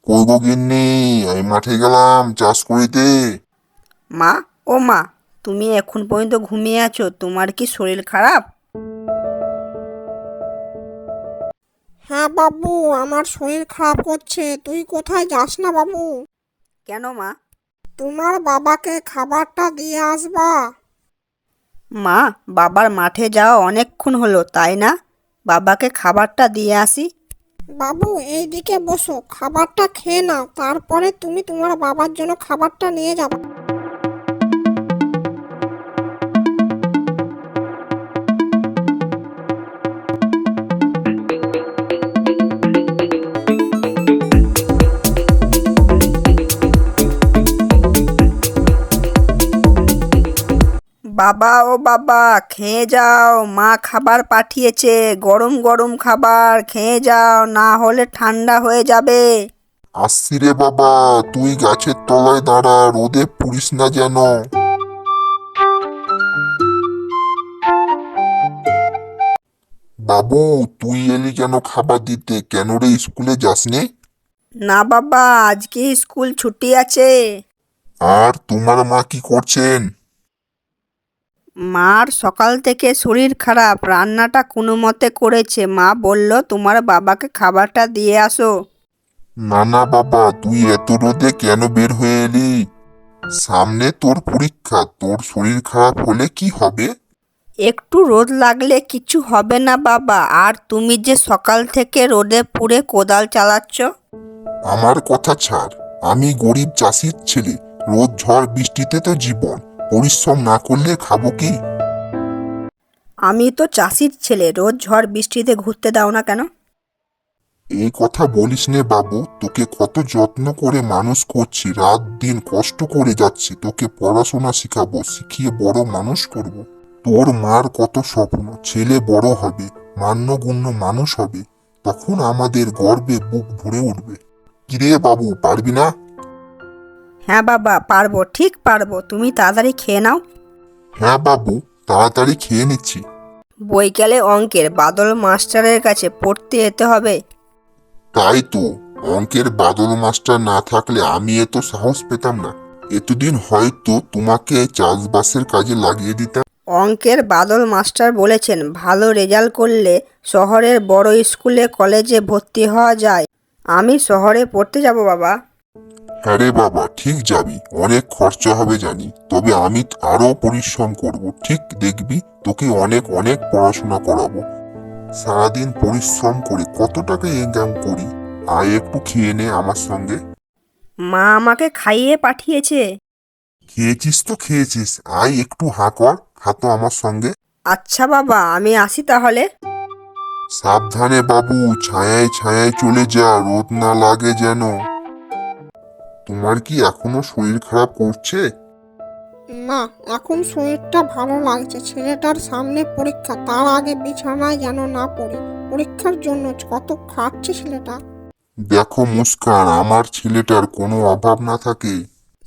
কই গো গিন্নি, আমি মাঠে গেলাম চাষ করিতে। মা, ও মা, তুমি এখন পর্যন্ত ঘুমিয়ে আছো? তোমার কি শরীর খারাপ? হ্যাঁ বাবু, আমার শরীর খারাপ করছে। তুই কোথায় যাস না বাবু? কেন মা? তোমার বাবাকে খাবারটা দিয়ে আসবা। মা, বাবার মাঠে যাওয়া অনেকক্ষণ হলো, তাই না? বাবাকে খাবারটা দিয়ে আসি। বাবু এইদিকে বসো, খাবারটা খেয়ে নাও, তারপরে তুমি তোমার বাবার জন্য খাবারটা নিয়ে যাবে। বাবা, ও বাবা, খেয়ে যাও, মা খাবার পাঠিয়েছে, গরম গরম খাবার, খেয়ে যাও, না হলে ঠান্ডা হয়ে যাবে। আসছি রে বাবা, তুই গাছের তলায় দাঁড়া, রোদে পুড়িস না যেন। বাবু, তুই এলি কেন খাবার দিতে? কেন রে স্কুলে যাসনি? না বাবা, আজকে স্কুল ছুটি আছে। আর তোমার মা কি করছেন? মার সকাল থেকে শরীর খারাপ, রান্নাটা কোনো মতে করেছে। মা বলল তোমার বাবাকে খাবারটা দিয়ে আসো। না না বাবা, তুই এত রোদে কেন বের হয়ে এলি? সামনে তোর পরীক্ষা, তোর শরীর খারাপ হলে কি হবে? একটু রোদ লাগলে কিছু হবে না বাবা। আর তুমি যে সকাল থেকে রোদে পুড়ে কোদাল চালাচ্ছ। আমার কথা ছাড়, আমি গরিব চাষির ছেলে। রোদ ঝড় বৃষ্টিতে তো জীবন, পরিশ্রম না করলে খাবো কি? আমি তো চাষির ছেলে, রোজ ঝড় বৃষ্টিতে ঘুরতে দাও না কেন? এই কথা বলিস নে বাবু, তোকে কত যত্ন করে মানুষ করছি, রাত দিন কষ্ট করে যাচ্ছি, তোকে পড়াশোনা শিখাবো, শিখিয়ে বড় মানুষ করব। তোর মার কত স্বপ্ন, ছেলে বড় হবে, মান্যগুণ্য মানুষ হবে, তখন আমাদের গর্বে বুক ভরে উঠবে। কিরে বাবু, পারবি না? হ্যাঁ বাবা, পারবো, ঠিক পারবো। তুমি তাড়াতাড়ি খেয়ে নাও। হ্যাঁ বাবু, তাড়াতাড়ি খেয়ে নিচ্ছি। বৈকালে অঙ্কের বাদল মাস্টারের কাছে পড়তে যেতে হবে। তাই তো, অঙ্কের বাদল মাস্টার না থাকলে আমি এত সাহস পেতাম না। এতদিন হয়তো তোমাকে চাষবাসের কাজে লাগিয়ে দিতাম। অঙ্কের বাদল মাস্টার বলেছেন ভালো রেজাল্ট করলে শহরের বড় স্কুলে কলেজে ভর্তি হওয়া যায়। আমি শহরে পড়তে যাব বাবা। হ্যাঁ রে বাবা, ঠিক যাবি, অনেক খরচা হবে জানি, তবে আমি আরো পরিশ্রম করব, ঠিক দেখবি, তোকে অনেক অনেক পড়াশোনা করাবো। সারাদিন পরিশ্রম করে কত টাকা ইনকাম করি। আয় একটু খেয়ে নে আমার সঙ্গে। মা আমাকে খাইয়ে পাঠিয়েছে। খেয়েছিস তো খেয়েছিস, আয় একটু হাঁ কর, খা তো আমার সঙ্গে। আচ্ছা বাবা, আমি আসি তাহলে। সাবধানে বাবু, ছায়ায় ছায়ায় চলে যা, রোদ না লাগে যেন। তোমার কি এখনো শরীর খারাপ করছে? না, এখন শরীরটা ভালো লাগছে। ছেলেটার সামনে পরীক্ষা, তার আগে বিছানায় যেন না পড়ে। পরীক্ষার জন্য কত খাটছে ছেলেটা। দেখো মুস্কান, আমার ছেলেটার কোনো অভাব না থাকে।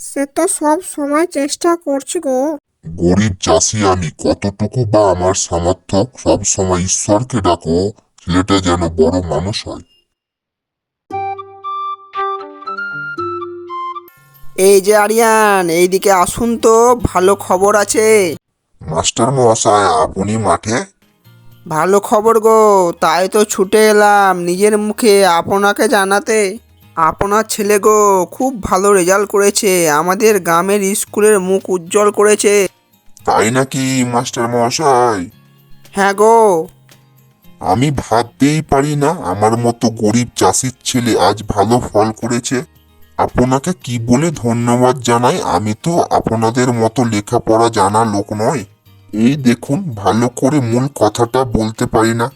সে তো সব সময় চেষ্টা করছে গো। গরিব চাষি আমি, কতটুকু বা আমার সামর্থ্য, সব সময় ঈশ্বরকে ডাকো, ছেলেটা যেন বড় মানুষ হয়। এই যে আরিয়ান, এইদিকে আসুন তো, ভালো খবর আছে। মাস্টার মহাশয়, আপনি মাঠে? ভালো খবর গো, তাই তো ছুটে এলাম নিজের মুখে আপনাকে জানাতে। আপনার ছেলে গো খুব ভালো রেজাল্ট করেছে, আমাদের গ্রামের স্কুলের মুখ উজ্জ্বল করেছে। তাই নাকি মাস্টার মহাশয়? হ্যাঁ গো। আমি ভাবতেই পারি না আমার মতো গরিব চাষির ছেলে আজ ভালো ফল করেছে। আপনাকে কি বলে ধন্যবাদ জানাই, আমি তো আপনাদের মতো লেখাপড়া জানা লোক নয়। এই দেখুন, ভালো করে মূল কথাটা বলতে পারি না।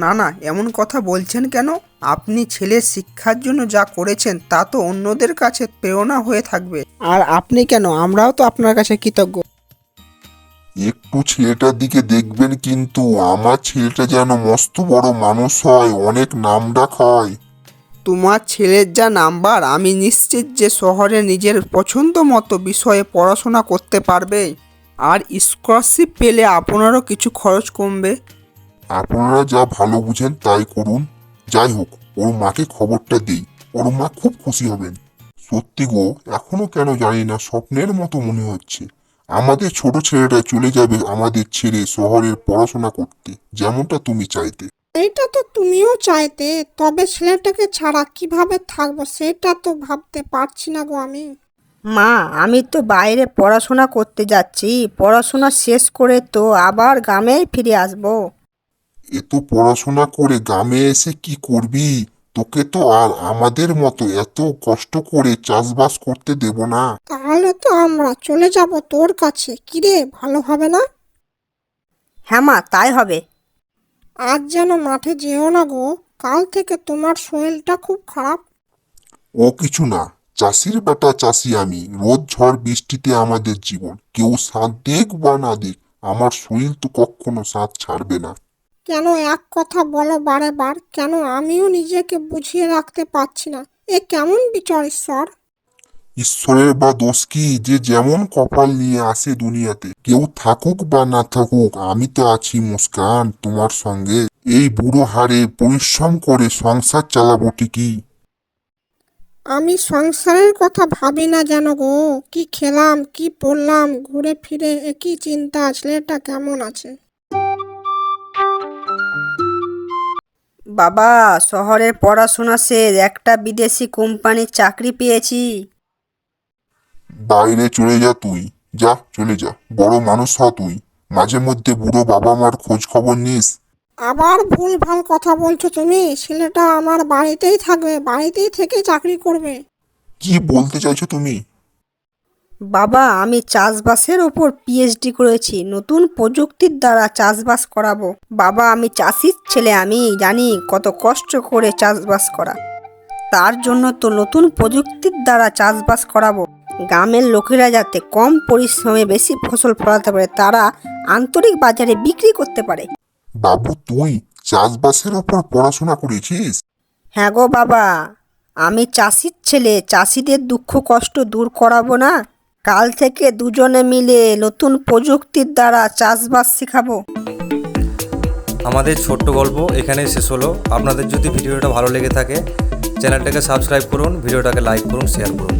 না না, এমন কথা বলছেন কেন? আপনি ছেলের শিক্ষার জন্য যা করেছেন তা তো অন্যদের কাছে প্রেরণা হয়ে থাকবে। আর আপনি কেন, আমরাও তো আপনার কাছে কৃতজ্ঞ। একটু ছেলেটার দিকে দেখবেন কিন্তু, আমার ছেলেটা যেন মস্ত বড় মানুষ হয়, অনেক নামডাক হয়। তোমার ছেলের যা নাম্বার, আমি নিশ্চিত যে শহরে নিজের পছন্দ মতো বিষয়ে পড়াশোনা করতে পারবে। আর স্কলারশিপ পেলে আপনারও কিছু খরচ কমবে। আপনারা যা ভালো বুঝেন তাই করুন। যাই হোক, ওর মাকে খবরটা দেই, ওর মা খুব খুশি হবেন। সত্যি গো, এখনো কেন জানি না স্বপ্নের মতো মনে হচ্ছে আমাদের ছোট ছেলেটা চলে যাবে আমাদের ছেড়ে শহরের পড়াশোনা করতে, যেমনটা তুমি চাইতে। এইটা তো তুমিও চাইতে, তবে ছেলেটাকে ছাড়া কিভাবে থাকবো সেটা তো ভাবতে পারছি না গো আমি। মা, আমি তো বাইরে পড়াশোনা করতে যাচ্ছি, পড়াশোনা শেষ করে তো আবার গ্রামেই ফিরে আসবো। এত পড়াশোনা করে গ্রামে এসে কি করবি? তোকে তো আর আমাদের মতো এত কষ্ট করে চাষবাস করতে দেব না। তাহলে তো আমরা চলে যাব তোর কাছে, কিরে ভালো হবে না? হ্যাঁ মা, তাই হবে। আজ যেন মাঠে যেও না গো, কাল থেকে তোমার শরীরটা খুব খারাপ। ও কিছু না, চাষির বেটা চাষি আমি, রোদ ঝড় বৃষ্টিতে আমাদের জীবন। কেউ সাথ দেখ বা না দেখ, আমার শরীর তো কখনো সাথ ছাড়বে না। কেন এক কথা বলো বারে বার? কেন আমিও নিজেকে বুঝিয়ে রাখতে পারছি না। এ কেমন বিচার ঈশ্বর? ঈশ্বরের বা দোষ কি, যে যেমন কপাল নিয়ে আসে দুনিয়াতে, কেউ থাকুক বা না থাকুক, আমি তো আছি মুস্কান তোমার সঙ্গে। এই বুড়ো হাড়ে পরিশ্রম করে সংসার চালাবো ঠিকই। আমি সংসারের কথা ভাবি না যেন গো। কি খেলাম, কি পড়লাম, ঘুরে ফিরে একই চিন্তা, ছেলেটা কেমন আছে। বাবা, শহরের পড়াশোনা শেষ, একটা বিদেশি কোম্পানির চাকরি পেয়েছি। বাইরে চলে যা তুই, যা চলে যা, বড় মানুষ হ তুই। মাঝে মধ্যে বুড়ো বাবা মার খোঁজ খবর নিস। আবার ভুল ভাল কথা বলছো তুমি। ছেলেটা আমার বাড়িতেই থাকবে, বাড়িতেই থেকে চাকরি করবে। কি বলতে চাইছো তুমি? বাবা, আমি চাষবাসের ওপর পিএইচডি করেছি, নতুন প্রযুক্তির দ্বারা চাষবাস করাবো। বাবা, আমি চাষির ছেলে, আমি জানি কত কষ্ট করে চাষবাস করা। তার জন্য তো নতুন প্রযুক্তির দ্বারা চাষবাস করাবো। গ্রামের লোকেরা যাতে কম পরিশ্রমে বেশি ফসল ফলাতে পারে, তারা আন্তরিক বাজারে বিক্রি করতে পারে। বাবু, তুই চাষবাসের ওপর পড়াশোনা করেছিস? হ্যাঁ গো বাবা, আমি চাষির ছেলে, চাষিদের দুঃখ কষ্ট দূর করাবো না। কাল থেকে দুজনে মিলে নতুন প্রযুক্তির দ্বারা চাষবাস শেখাবো। আমাদের ছোট্ট গল্প এখানেই শেষ হলো। আপনাদের যদি ভিডিওটা ভালো লেগে থাকে চ্যানেলটাকে সাবস্ক্রাইব করুন, ভিডিওটাকে লাইক করুন, শেয়ার করুন।